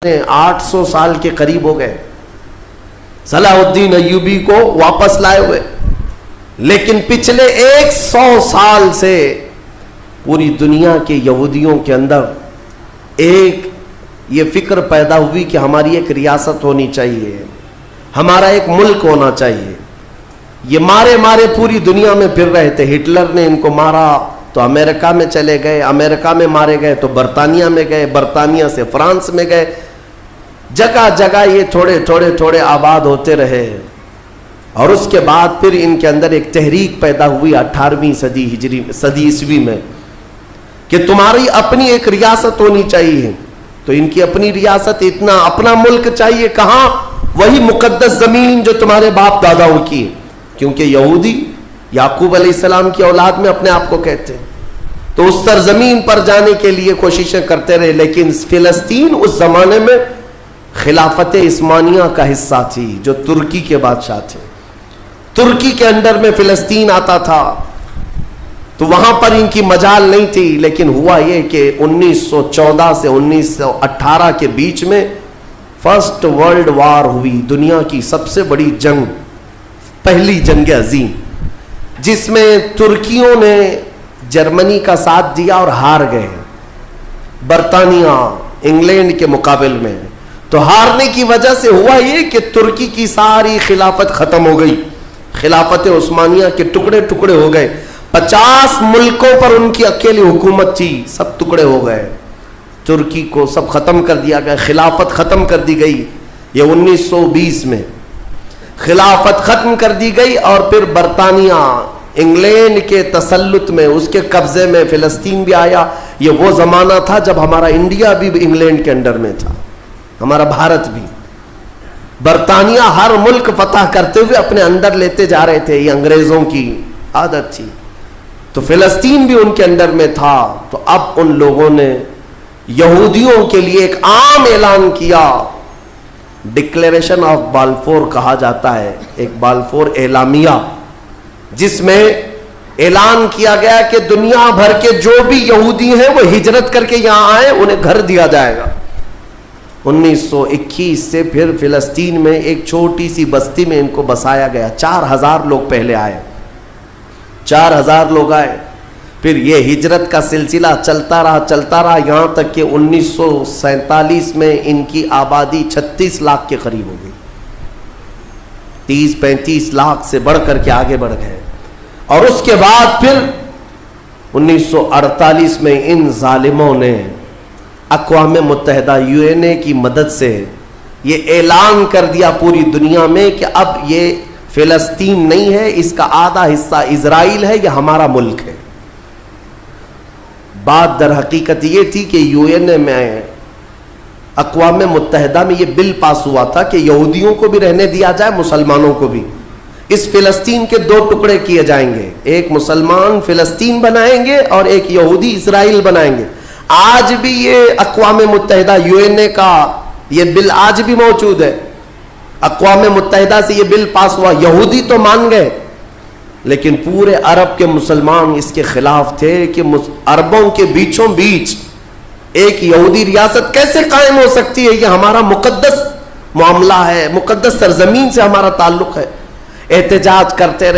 800 سال کے قریب ہو گئے صلاح الدین ایوبی کو واپس لائے ہوئے، لیکن پچھلے 100 سال سے پوری دنیا کے یہودیوں کے اندر ایک یہ فکر پیدا ہوئی کہ ہماری ایک ریاست ہونی چاہیے، ہمارا ایک ملک ہونا چاہیے۔ یہ مارے پوری دنیا میں پھر رہے تھے۔ ہٹلر نے ان کو مارا تو امریکہ میں چلے گئے، امریکہ میں مارے گئے تو برطانیہ میں گئے، برطانیہ سے فرانس میں گئے، جگہ جگہ یہ تھوڑے آباد ہوتے رہے۔ اور اس کے بعد پھر ان کے اندر ایک تحریک پیدا ہوئی 18ویں صدی عیسوی میں کہ تمہاری اپنی ایک ریاست ہونی چاہیے۔ تو ان کی اپنی ریاست، اتنا اپنا ملک چاہیے، کہاں؟ وہی مقدس زمین جو تمہارے باپ داداؤں کی، کیونکہ یہودی یعقوب علیہ السلام کی اولاد میں اپنے آپ کو کہتے ہیں۔ تو اس سرزمین پر جانے کے لیے کوششیں کرتے رہے، لیکن فلسطین اس زمانے میں خلافت عثمانیہ کا حصہ تھی، جو ترکی کے بادشاہ تھے۔ ترکی کے انڈر میں فلسطین آتا تھا، تو وہاں پر ان کی مجال نہیں تھی۔ لیکن ہوا یہ کہ 1914 سے 1918 کے بیچ میں فرسٹ ورلڈ وار ہوئی، دنیا کی سب سے بڑی جنگ، پہلی جنگ عظیم، جس میں ترکیوں نے جرمنی کا ساتھ دیا اور ہار گئے برطانیہ انگلینڈ کے مقابل میں۔ تو ہارنے کی وجہ سے ہوا یہ کہ ترکی کی ساری خلافت ختم ہو گئی، خلافت عثمانیہ کے ٹکڑے ٹکڑے ہو گئے۔ 50 ملکوں پر ان کی اکیلی حکومت تھی، سب ٹکڑے ہو گئے، ترکی کو سب ختم کر دیا گیا، خلافت ختم کر دی گئی۔ یہ 1920 میں خلافت ختم کر دی گئی، اور پھر برطانیہ انگلینڈ کے تسلط میں، اس کے قبضے میں فلسطین بھی آیا۔ یہ وہ زمانہ تھا جب ہمارا انڈیا بھی انگلینڈ کے انڈر میں تھا، ہمارا بھارت بھی۔ برطانیہ ہر ملک فتح کرتے ہوئے اپنے اندر لیتے جا رہے تھے، یہ انگریزوں کی عادت تھی۔ تو فلسطین بھی ان کے اندر میں تھا۔ تو اب ان لوگوں نے یہودیوں کے لیے ایک عام اعلان کیا، ڈکلیریشن آف بالفور کہا جاتا ہے، ایک بالفور اعلامیہ، جس میں اعلان کیا گیا کہ دنیا بھر کے جو بھی یہودی ہیں وہ ہجرت کر کے یہاں آئے، انہیں گھر دیا جائے گا۔ 1921 سے پھر فلسطین میں ایک چھوٹی سی بستی میں ان کو بسایا گیا۔ 4000 لوگ پہلے آئے، 4000 لوگ آئے، پھر یہ ہجرت کا سلسلہ چلتا رہا یہاں تک کہ 1947 میں ان کی آبادی 36 لاکھ کے قریب ہو گئی، 30-35 لاکھ سے بڑھ کر کے آگے بڑھ گئے۔ اور اس کے بعد پھر 1948 میں ان ظالموں نے اقوام متحدہ UN کی مدد سے یہ اعلان کر دیا پوری دنیا میں کہ اب یہ فلسطین نہیں ہے، اس کا آدھا حصہ اسرائیل ہے، یہ ہمارا ملک ہے۔ بات در حقیقت یہ تھی کہ UN میں، اقوام متحدہ میں یہ بل پاس ہوا تھا کہ یہودیوں کو بھی رہنے دیا جائے، مسلمانوں کو بھی۔ اس فلسطین کے 2 ٹکڑے کیے جائیں گے، ایک مسلمان فلسطین بنائیں گے اور ایک یہودی اسرائیل بنائیں گے۔ آج بھی یہ اقوام متحدہ UN کا یہ بل آج بھی موجود ہے۔ اقوام متحدہ سے یہ بل پاس ہوا، یہودی تو مان گئے، لیکن پورے عرب کے مسلمان اس کے خلاف تھے کہ عربوں کے بیچوں بیچ ایک یہودی ریاست کیسے قائم ہو سکتی ہے؟ یہ ہمارا مقدس معاملہ ہے، مقدس سرزمین سے ہمارا تعلق ہے۔ احتجاج کرتے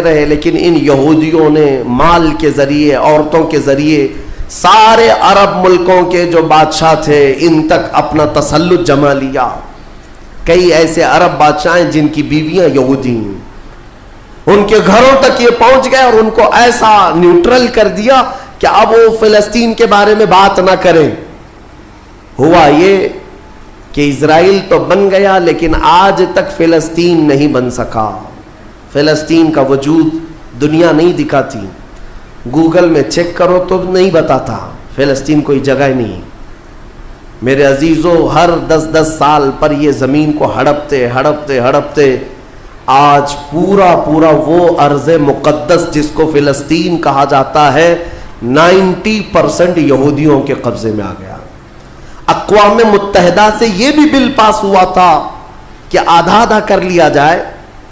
رہے، لیکن ان یہودیوں نے مال کے ذریعے، عورتوں کے ذریعے سارے عرب ملکوں کے جو بادشاہ تھے ان تک اپنا تسلط جما لیا۔ کئی ایسے عرب بادشاہ ہیں جن کی بیویاں یہودی ہیں، ان کے گھروں تک یہ پہنچ گئے اور ان کو ایسا نیوٹرل کر دیا کہ اب وہ فلسطین کے بارے میں بات نہ کریں۔ ہوا یہ کہ اسرائیل تو بن گیا، لیکن آج تک فلسطین نہیں بن سکا۔ فلسطین کا وجود دنیا نہیں دکھاتی، گوگل میں چیک کرو تو نہیں بتاتا، فلسطین کوئی جگہ ہی نہیں۔ میرے عزیزو، ہر 10 سال پر یہ زمین کو ہڑپتے آج پورا وہ ارض مقدس جس کو فلسطین کہا جاتا ہے 90% یہودیوں کے قبضے میں آ گیا۔ اقوام متحدہ سے یہ بھی بل پاس ہوا تھا کہ آدھا کر لیا جائے،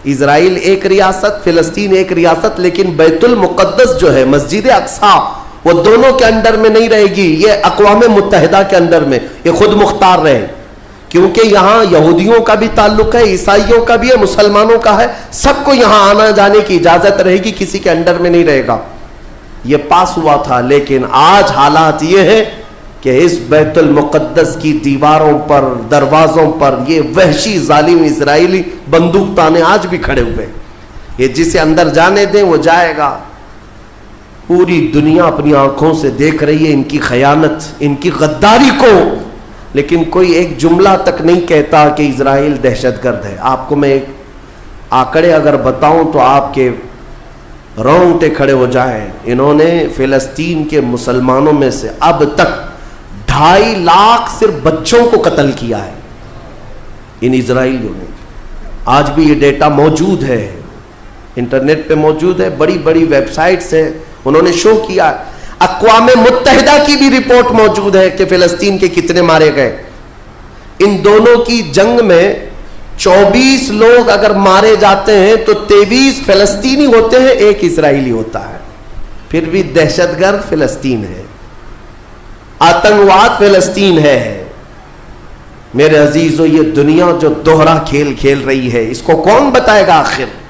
اسرائیل ایک ریاست، فلسطین ایک ریاست، لیکن بیت المقدس جو ہے، مسجد اقصیٰ، وہ دونوں کے انڈر میں نہیں رہے گی، یہ اقوام متحدہ کے انڈر میں، یہ خود مختار رہے۔ کیونکہ یہاں یہودیوں کا بھی تعلق ہے, عیسائیوں کا بھی ہے, مسلمانوں کا ہے, سب کو یہاں آنا جانے کی اجازت رہے گی, کسی کے انڈر میں نہیں رہے گا. یہ پاس ہوا تھا. لیکن آج حالات یہ ہے کہ اس بیت المقدس کی دیواروں پر, دروازوں پر یہ وحشی ظالم اسرائیلی بندوق تانے آج بھی کھڑے ہوئے. یہ جسے اندر جانے دیں وہ جائے گا. پوری دنیا اپنی آنکھوں سے دیکھ رہی ہے ان کی خیانت, ان کی غداری کو, لیکن کوئی ایک جملہ تک نہیں کہتا کہ اسرائیل دہشت گرد ہے. آپ کو میں ایک آنکڑے اگر بتاؤں تو آپ کے رونگٹے کھڑے ہو جائیں. انہوں نے فلسطین کے مسلمانوں میں سے اب تک 2.5 لاکھ صرف بچوں کو قتل کیا ہے ان اسرائیلیوں نے. آج بھی یہ ڈیٹا موجود ہے, انٹرنیٹ پہ موجود ہے, بڑی بڑی ویب سائٹس ہیں, انہوں نے شو کیا. اقوام متحدہ کی بھی رپورٹ موجود ہے کہ فلسطین کے کتنے مارے گئے. ان دونوں کی جنگ میں 24 لوگ اگر مارے جاتے ہیں تو 23 فلسطینی ہوتے ہیں, 1 اسرائیلی ہوتا ہے. پھر بھی دہشت گرد فلسطین ہے, آتنکواد فلسطین ہے. میرے عزیزو, یہ دنیا جو دوہرا کھیل کھیل رہی ہے اس کو کون بتائے گا آخر؟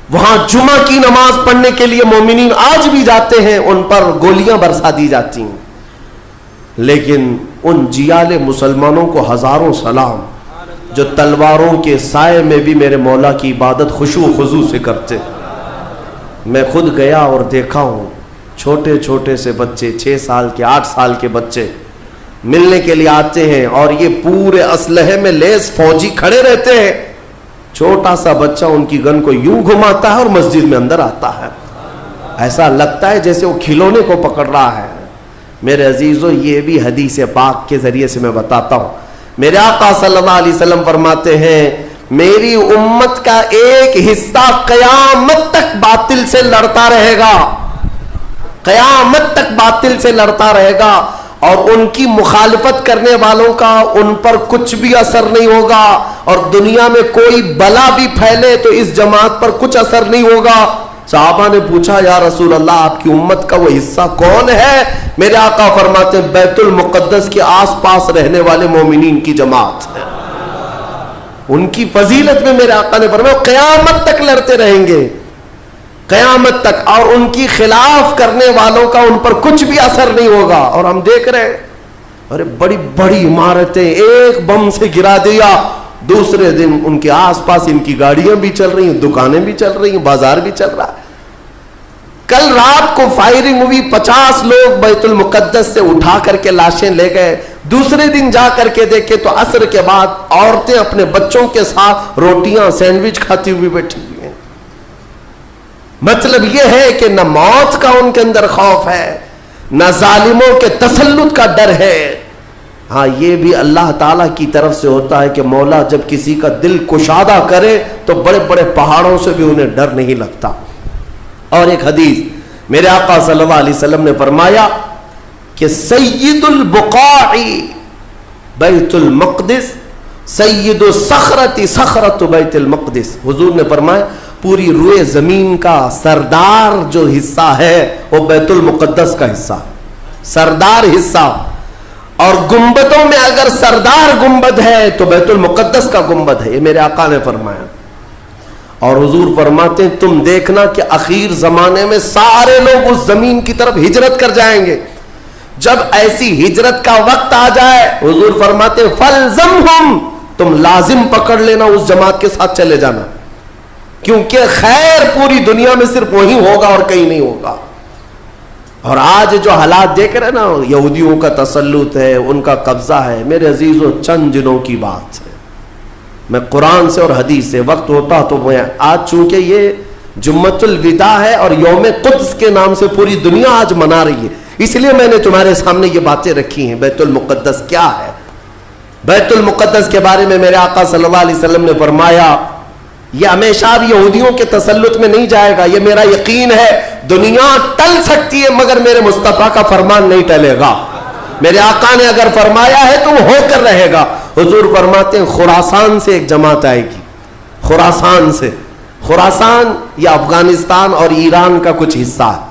وہاں جمعہ کی نماز پڑھنے کے لیے مومنین آج بھی جاتے ہیں, ان پر گولیاں برسا دی جاتی ہیں, لیکن ان جیال مسلمانوں کو ہزاروں سلام جو تلواروں کے سائے میں بھی میرے مولا کی عبادت خشوع و خضوع سے کرتے. میں خود گیا اور دیکھا ہوں, چھوٹے چھوٹے سے بچے, 6 سال کے, 8 سال کے بچے ملنے کے لیے آتے ہیں, اور یہ پورے اسلحے میں لیس فوجی کھڑے رہتے ہیں. چھوٹا سا بچہ ان کی گن کو یوں گھماتا ہے اور مسجد میں اندر آتا ہے. ایسا لگتا ہے جیسے وہ کھلونے کو پکڑ رہا ہے. میرے عزیزو, یہ بھی حدیث پاک کے ذریعے سے میں بتاتا ہوں. میرے آقا صلی اللہ علیہ وسلم فرماتے ہیں میری امت کا ایک حصہ قیامت تک باطل سے لڑتا رہے گا, قیامت تک باطل سے لڑتا رہے گا, اور ان کی مخالفت کرنے والوں کا ان پر کچھ بھی اثر نہیں ہوگا, اور دنیا میں کوئی بلا بھی پھیلے تو اس جماعت پر کچھ اثر نہیں ہوگا. صحابہ نے پوچھا یا رسول اللہ آپ کی امت کا وہ حصہ کون ہے؟ میرے آقا فرماتے ہیں بیت المقدس کے آس پاس رہنے والے مومنین کی جماعت ہے. ان کی فضیلت میں میرے آقا نے فرمایا قیامت تک لڑتے رہیں گے, قیامت تک, اور ان کی خلاف کرنے والوں کا ان پر کچھ بھی اثر نہیں ہوگا. اور ہم دیکھ رہے ہیں, ارے بڑی بڑی عمارتیں ایک بم سے گرا دیا, دوسرے دن ان کے آس پاس ان کی گاڑیاں بھی چل رہی ہیں, دکانیں بھی چل رہی ہیں, بازار بھی چل رہا ہے. کل رات کو فائرنگ ہوئی, 50 لوگ بیت المقدس سے اٹھا کر کے لاشیں لے گئے. دوسرے دن جا کر کے دیکھے تو عصر کے بعد عورتیں اپنے بچوں کے ساتھ روٹیاں سینڈوچ کھاتی ہوئی بیٹھی ہوئی ہیں. مطلب یہ ہے کہ نہ موت کا ان کے اندر خوف ہے, نہ ظالموں کے تسلط کا ڈر ہے. ہاں یہ بھی اللہ تعالیٰ کی طرف سے ہوتا ہے کہ مولا جب کسی کا دل کشادہ کرے تو بڑے بڑے پہاڑوں سے بھی انہیں ڈر نہیں لگتا. اور ایک حدیث میرے آقا صلی اللہ علیہ وسلم نے فرمایا کہ سید البقاع بیت المقدس, سید الصخرۃ صخرۃ بیت المقدس. حضور نے فرمایا پوری روئے زمین کا سردار جو حصہ ہے وہ بیت المقدس کا حصہ, سردار حصہ. اور گنبدوں میں اگر سردار گنبد ہے تو بیت المقدس کا گنبد ہے, یہ میرے آقا نے فرمایا. اور حضور فرماتے ہیں تم دیکھنا کہ اخیر زمانے میں سارے لوگ اس زمین کی طرف ہجرت کر جائیں گے. جب ایسی ہجرت کا وقت آ جائے حضور فرماتے ہیں فَلْزَمْهُمْ, تم لازم پکڑ لینا اس جماعت کے ساتھ چلے جانا, کیونکہ خیر پوری دنیا میں صرف وہی ہوگا اور کہیں نہیں ہوگا. اور آج جو حالات دیکھ رہے ہیں نا, یہودیوں کا تسلط ہے, ان کا قبضہ ہے. میرے عزیزو چند دنوں کی بات ہے, میں قرآن سے اور حدیث سے, وقت ہوتا تو میں آج, چونکہ یہ جمعۃ الوداع ہے اور یوم قدس کے نام سے پوری دنیا آج منا رہی ہے, اس لیے میں نے تمہارے سامنے یہ باتیں رکھی ہیں. بیت المقدس کیا ہے؟ بیت المقدس کے بارے میں میرے آقا صلی اللہ علیہ وسلم نے فرمایا یہ ہمیشہ اب یہودیوں کے تسلط میں نہیں جائے گا. یہ میرا یقین ہے, دنیا ٹل سکتی ہے مگر میرے مصطفیٰ کا فرمان نہیں ٹلے گا. میرے آقا نے اگر فرمایا ہے تو وہ ہو کر رہے گا. حضور فرماتے ہیں خراسان سے ایک جماعت آئے گی, خراسان سے. خراسان یہ افغانستان اور ایران کا کچھ حصہ ہے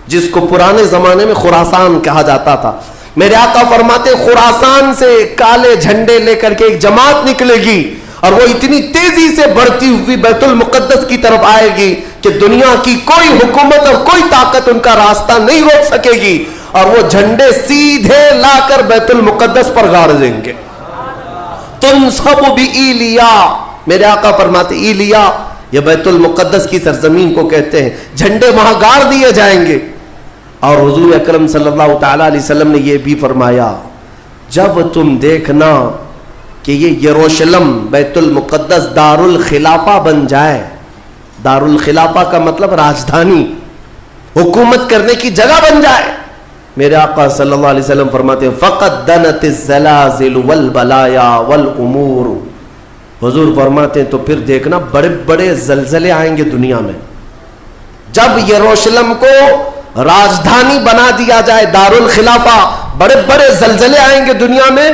جس کو پرانے زمانے میں خراسان کہا جاتا تھا. میرے آقا فرماتے خراسان سے کالے جھنڈے لے کر کے ایک جماعت نکلے گی اور وہ اتنی تیزی سے بڑھتی ہوئی بیت المقدس کی طرف آئے گی کہ دنیا کی کوئی حکومت اور کوئی طاقت ان کا راستہ نہیں روک سکے گی، اور وہ جھنڈے سیدھے لا کر بیت المقدس پر گاڑ دیں گے۔ تنصب بإیلیا، میرے آقا فرماتے ایلیا یہ بیت المقدس کی سرزمین کو کہتے ہیں، جھنڈے وہاں گاڑ دیے جائیں گے۔ اور حضور اکرم صلی اللہ تعالیٰ علیہ وسلم نے یہ بھی فرمایا جب تم دیکھنا کہ یہ یروشلم بیت المقدس دار الخلافہ بن جائے، دار الخلافہ کا مطلب راجدھانی، حکومت کرنے کی جگہ بن جائے، میرے آقا صلی اللہ علیہ وسلم فرماتے ہیں فقد دنت الزلازل والبلایا والامور، حضور فرماتے ہیں تو پھر دیکھنا بڑے بڑے زلزلے آئیں گے دنیا میں۔ جب یروشلم کو راجدھانی بنا دیا جائے دار الخلافہ، بڑے بڑے زلزلے آئیں گے دنیا میں،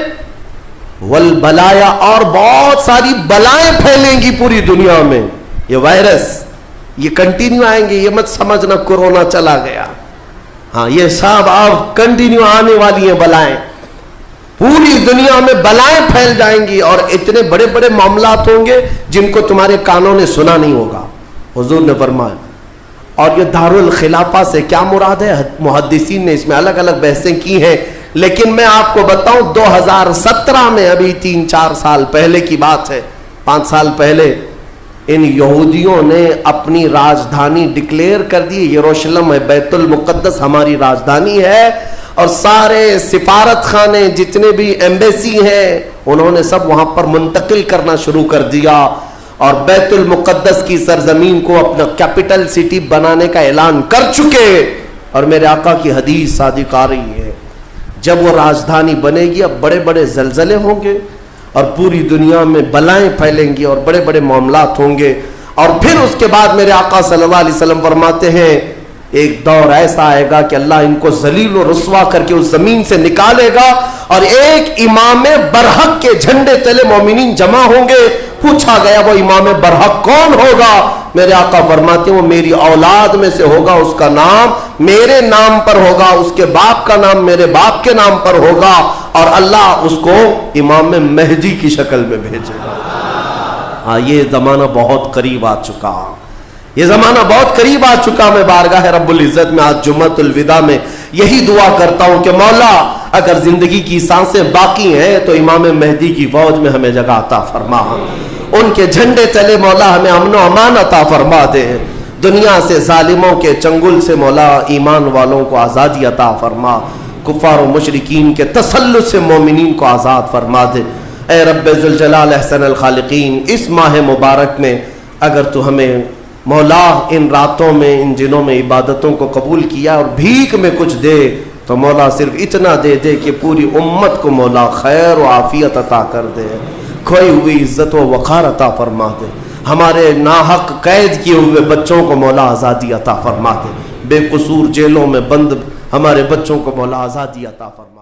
والبلایا اور بہت ساری بلائیں پھیلیں گی پوری دنیا میں، یہ وائرس یہ کنٹینیو آئیں گے، یہ مت سمجھنا کورونا چلا گیا، ہاں یہ سب اب کنٹینیو آنے والی ہیں بلائیں، پوری دنیا میں بلائیں پھیل جائیں گی اور اتنے بڑے بڑے معاملات ہوں گے جن کو تمہارے کانوں نے سنا نہیں ہوگا، حضور نے فرمایا۔ اور یہ دار الخلافہ سے کیا مراد ہے؟ محدثین نے اس میں الگ الگ بحثیں کی ہیں، لیکن میں آپ کو بتاؤں 2017 میں، ابھی 3-4 سال پہلے کی بات ہے، 5 سال پہلے ان یہودیوں نے اپنی راجدھانی ڈکلیئر کر دی، یروشلم ہے، بیت المقدس ہماری راجدھانی ہے، اور سارے سفارت خانے جتنے بھی ایمبیسی ہیں انہوں نے سب وہاں پر منتقل کرنا شروع کر دیا، اور بیت المقدس کی سرزمین کو اپنا کیپٹل سٹی بنانے کا اعلان کر چکے۔ اور میرے آقا کی حدیث صادق آ رہی ہے جب وہ راجدھانی بنے گی اب بڑے بڑے زلزلے ہوں گے اور پوری دنیا میں بلائیں پھیلیں گی اور بڑے بڑے معاملات ہوں گے، اور پھر اس کے بعد میرے آقا صلی اللہ علیہ وسلم فرماتے ہیں ایک دور ایسا آئے گا کہ اللہ ان کو ذلیل و رسوا کر کے اس زمین سے نکالے گا، اور ایک امام برحق کے جھنڈے تلے مومنین جمع ہوں گے۔ پوچھا گیا وہ امام برحق کون ہوگا؟ میرے آقا فرماتے ہیں وہ میری اولاد میں سے ہوگا، اس کا نام میرے نام پر ہوگا، اس کے باپ کا نام میرے باپ کے نام پر ہوگا، اور اللہ اس کو امام مہدی کی شکل میں بھیجے گا۔ ہاں یہ زمانہ بہت قریب آ چکا، یہ زمانہ بہت قریب آ چکا۔ میں بارگاہ رب العزت میں آج جمعۃ الوداع میں یہی دعا کرتا ہوں کہ مولا اگر زندگی کی سانسیں باقی ہیں تو امام مہدی کی فوج میں ہمیں جگہ عطا فرما، ان کے جھنڈے تلے مولا ہمیں امن و امان عطا فرما دے، دنیا سے ظالموں کے چنگل سے مولا ایمان والوں کو آزادی عطا فرما، کفار و مشرکین کے تسلط سے مومنین کو آزاد فرما دے۔ اے رب ذوالجلال احسن الخالقین، اس ماہ مبارک میں اگر تو ہمیں مولا ان راتوں میں ان دنوں میں عبادتوں کو قبول کیا اور بھیک میں کچھ دے تو مولا صرف اتنا دے دے کہ پوری امت کو مولا خیر و عافیت عطا کر دے، کھوئی ہوئی عزت و وقار عطا فرما دے، ہمارے ناحق قید کیے ہوئے بچوں کو مولا آزادی عطا فرما دے، بے قصور جیلوں میں بند ہمارے بچوں کو مولا آزادی عطا فرما